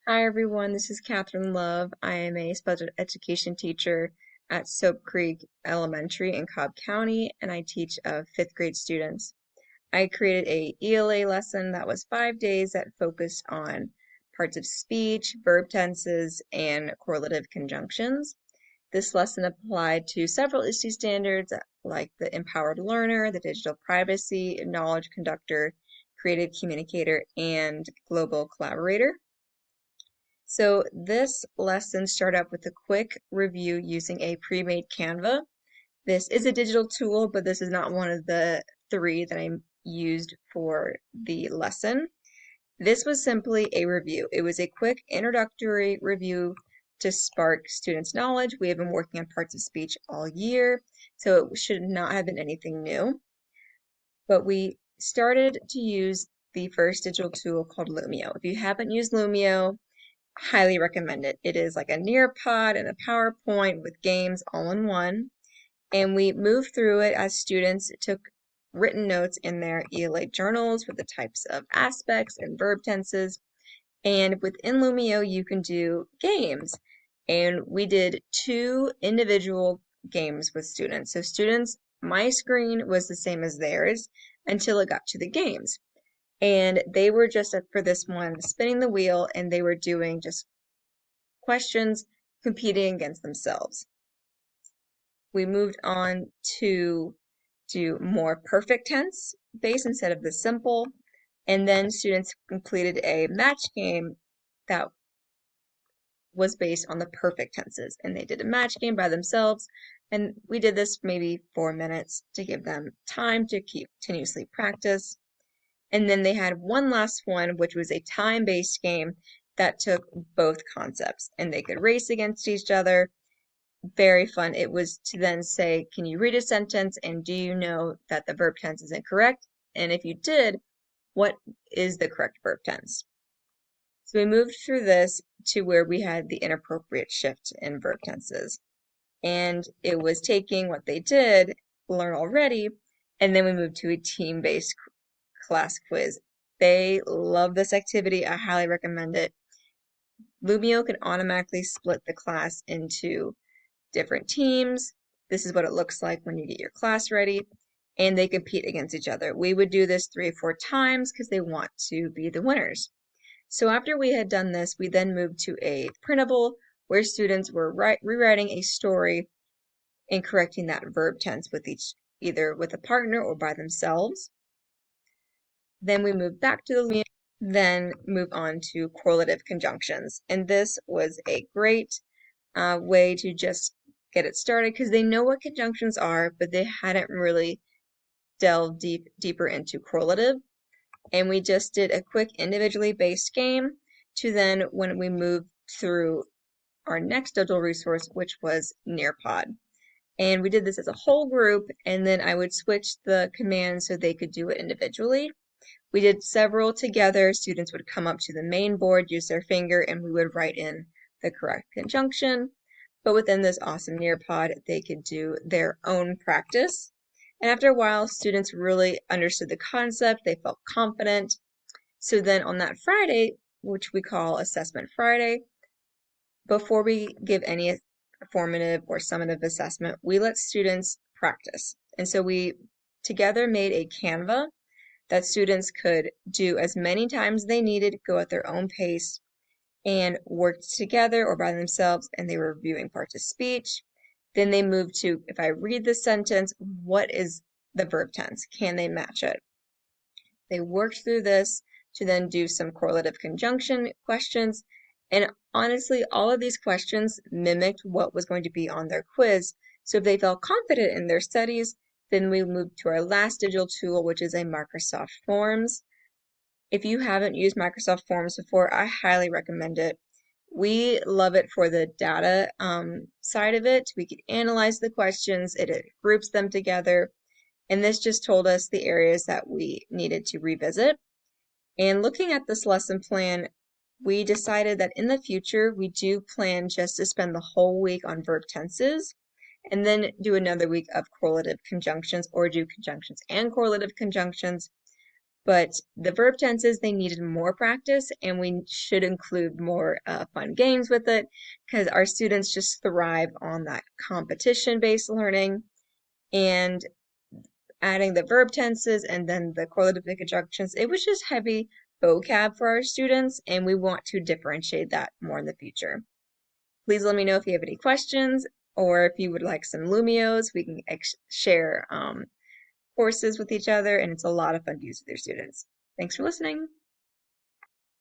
Hi everyone, this is Catherine Love. I am a special education teacher at Soap Creek Elementary in Cobb County, and I teach fifth grade students. I created a ELA lesson that was 5 days that focused on parts of speech, verb tenses, and correlative conjunctions. This lesson applied to several ISTE standards like the Empowered Learner, the Digital Privacy, Knowledge Conductor, Creative Communicator, and Global Collaborator. So this lesson started up with a quick review using a pre-made Canva. This is a digital tool, but this is not one of the three that I used for the lesson. This was simply a review. It was a quick introductory review to spark students' knowledge. We have been working on parts of speech all year, so it should not have been anything new. But we started to use the first digital tool called Lumio. If you haven't used Lumio, highly recommend it. It is like a Nearpod and a PowerPoint with games all in one. And we moved through it as students took written notes in their ELA journals with the types of aspects and verb tenses. And within Lumio, you can do games. And we did 2 individual games with students. So students, my screen was the same as theirs until it got to the games. And they were just, for this one, spinning the wheel, and they were doing just questions competing against themselves. We moved on to do more perfect tense based instead of the simple, and then students completed a match game that was based on the perfect tenses, and they did a match game by themselves, and we did this maybe 4 minutes to give them time to continuously practice. And then they had one last one, which was a time-based game that took both concepts, and they could race against each other. Very fun. It was to then say, can you read a sentence, and do you know that the verb tense is incorrect? And if you did, what is the correct verb tense? So we moved through this to where we had the inappropriate shift in verb tenses. And it was taking what they did learn already, and then we moved to a team-based class quiz. They love this activity. I highly recommend it. Lumio can automatically split the class into different teams. This is what it looks like when you get your class ready, and they compete against each other. We would do this 3 or 4 times because they want to be the winners. So after we had done this, we then moved to a printable where students were rewriting a story and correcting that verb tense with either with a partner or by themselves. Then we move back to the then move on to correlative conjunctions. And this was a great way to just get it started because they know what conjunctions are, but they hadn't really delved deeper into correlative. And we just did a quick individually based game to then when we moved through our next digital resource, which was Nearpod. And we did this as a whole group, and then I would switch the commands so they could do it individually. We did several together. Students would come up to the main board, use their finger, and we would write in the correct conjunction. But within this awesome Nearpod, they could do their own practice. And after a while, students really understood the concept. They felt confident. So then on that Friday, which we call Assessment Friday, before we give any formative or summative assessment, we let students practice. And so we together made a Canva that students could do as many times they needed, go at their own pace, and worked together or by themselves, and they were reviewing parts of speech. Then they moved to, if I read the sentence, what is the verb tense? Can they match it? They worked through this to then do some correlative conjunction questions, and honestly, all of these questions mimicked what was going to be on their quiz. So if they felt confident in their studies, then we moved to our last digital tool, which is a Microsoft Forms. If you haven't used Microsoft Forms before, I highly recommend it. We love it for the data side of it. We could analyze the questions, it groups them together, and this just told us the areas that we needed to revisit. And looking at this lesson plan, we decided that in the future, we do plan just to spend the whole week on verb tenses, and then do another week of correlative conjunctions, or do conjunctions and correlative conjunctions. But the verb tenses, they needed more practice, and we should include more fun games with it because our students just thrive on that competition-based learning. And adding the verb tenses and then the correlative conjunctions, it was just heavy vocab for our students, and we want to differentiate that more in the future. Please let me know if you have any questions or if you would like some Lumios. We can share courses with each other, and it's a lot of fun to use with your students. Thanks for listening.